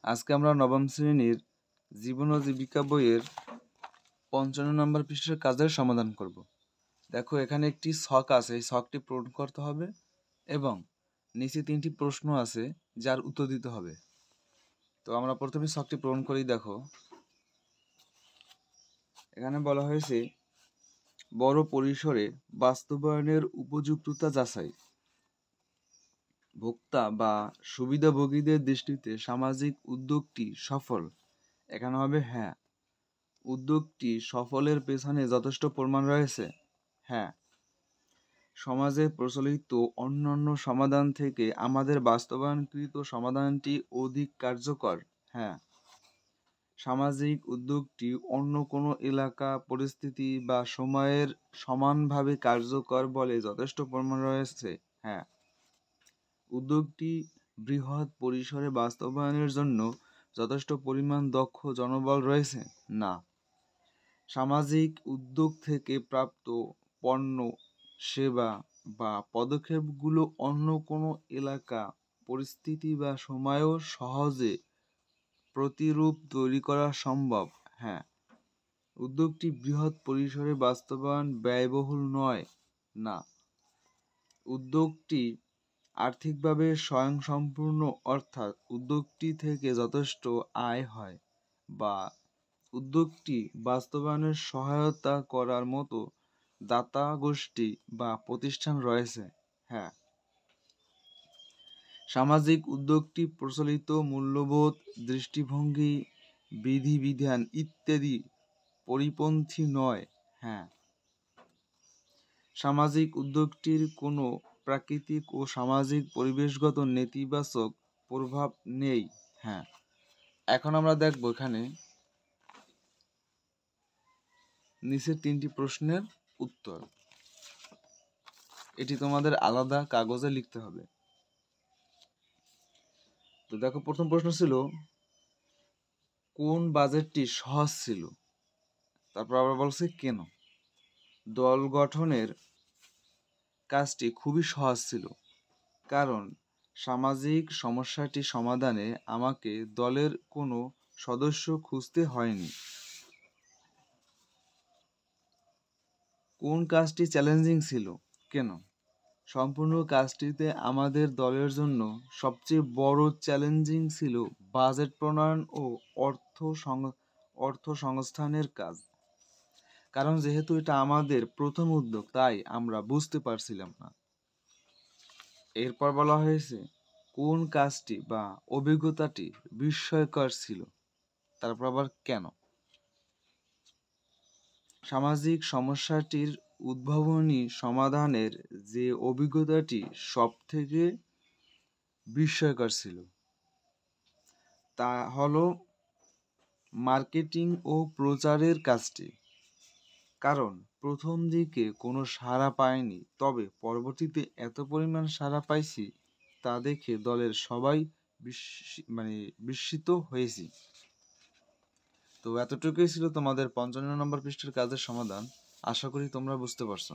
আজকে আমরা নবম শ্রেণীর জীবন ও জীবিকা বইয়ের 55 নম্বর পৃষ্ঠার কাজের সমাধান করব। দেখো এখানে একটি ছক আছে, এই ছকটি পূরণ করতে হবে এবং নিচে 3টি প্রশ্ন আছে যার উত্তর দিতে হবে। তো আমরা প্রথমে ছকটি পূরণ করেই দেখো এখানে বলা হয়েছে বড় পরিসরে বাস্তবায়নের উপযুক্ততা যাচাই। ভোক্তা বা সুবিধাভোগীদের দৃষ্টিতে সামাজিক উদ্যোগটি সফল। এখানে হবে হ্যাঁ। উদ্যোগটি সফলের পেছনে যথেষ্ট প্রমাণ রয়েছে। হ্যাঁ। সমাজে প্রচলিত অন্যান্য সমাধান থেকে আমাদের বাস্তবায়নকৃত সমাধানটি অধিক কার্যকর। হ্যাঁ। সামাজিক উদ্যোগটি অন্য কোনো এলাকা, পরিস্থিতি বা সময়ের সমানভাবে কার্যকর বলে যথেষ্ট প্রমাণ রয়েছে। হ্যাঁ। উদ্যোগটি বৃহৎ পরিসরে বাস্তবায়নের জন্য যথেষ্ট পরিমাণ দক্ষ জনবল রয়েছে। না। সামাজিক উদ্যোগ থেকে প্রাপ্ত পণ্য, সেবা বা পদক্ষেপগুলো অন্য কোনো এলাকা, পরিস্থিতি বা সময়েও সহজে প্রতিরূপ তৈরি করা সম্ভব। হ্যাঁ। উদ্যোগটি বৃহৎ পরিসরে বাস্তবায়ন ব্যয়বহুল নয়। না। উদ্যোগটি আর্থিকভাবে স্বয়ংসম্পূর্ণ, অর্থাৎ উদ্যোগটি থেকে যথেষ্ট আয় হয় বা উদ্যোগটি বাস্তবায়নের সহায়তা করার মতো দাতা গোষ্ঠী বা প্রতিষ্ঠান রয়েছে। হ্যাঁ। সামাজিক উদ্যোগটি প্রচলিত মূল্যবোধ, দৃষ্টিভঙ্গি, বিধিবিধান ইত্যাদি পরিপন্থী নয়। হ্যাঁ। সামাজিক উদ্যোগটির কোনো প্রাকৃতিক ও সামাজিক পরিবেশগত নেতিবাচক প্রভাব নেই। হ্যাঁ। এখন আমরা দেখব এখানে নিচের 3টি প্রশ্নের উত্তর। এটি তোমাদের আলাদা কাগজে লিখতে হবে। তো দেখো প্রথম প্রশ্ন ছিল কোন বাজেটটি সহজ ছিল, তারপর আবার বলছে কেন। দল গঠনের কাজটি খুবই সহজ ছিল, কারণ সামাজিক সমস্যাটি সমাধানে আমাকে দলের কোনো সদস্য খুঁজতে হয়নি। কোন কাজটি চ্যালেঞ্জিং ছিল, কেন। সম্পূর্ণ কাজটিতে আমাদের দলের জন্য সবচেয়ে বড় চ্যালেঞ্জিং ছিল বাজেট প্রণয়ন ও অর্থ সংস্থানের কাজ, কারণ যেহেতু এটা আমাদের প্রথম উদ্যোগ তাই আমরা বুঝতে পারছিলাম না। এরপর বলা হয়েছে কোন কাজটি বা অভিজ্ঞতাটি বিস্ময়কর ছিল, তারপর আবার কেন। সামাজিক সমস্যাটির উদ্ভাবনী সমাধানের যে অভিজ্ঞতাটি সবথেকে বিস্ময়কর ছিল তা হলো মার্কেটিং ও প্রচারের কাজটি, কারণ প্রথম দিকে কোনো সাড়া পাইনি, তবে পরবর্তীতে এত পরিমাণ সাড়া পাইছি তা দেখে দলের সবাই বিস্মিত হয়েছি। তো এতটুকুই ছিল তোমাদের 55 নম্বর পৃষ্ঠার কাজের সমাধান। আশা করি তোমরা বুঝতে পারছো।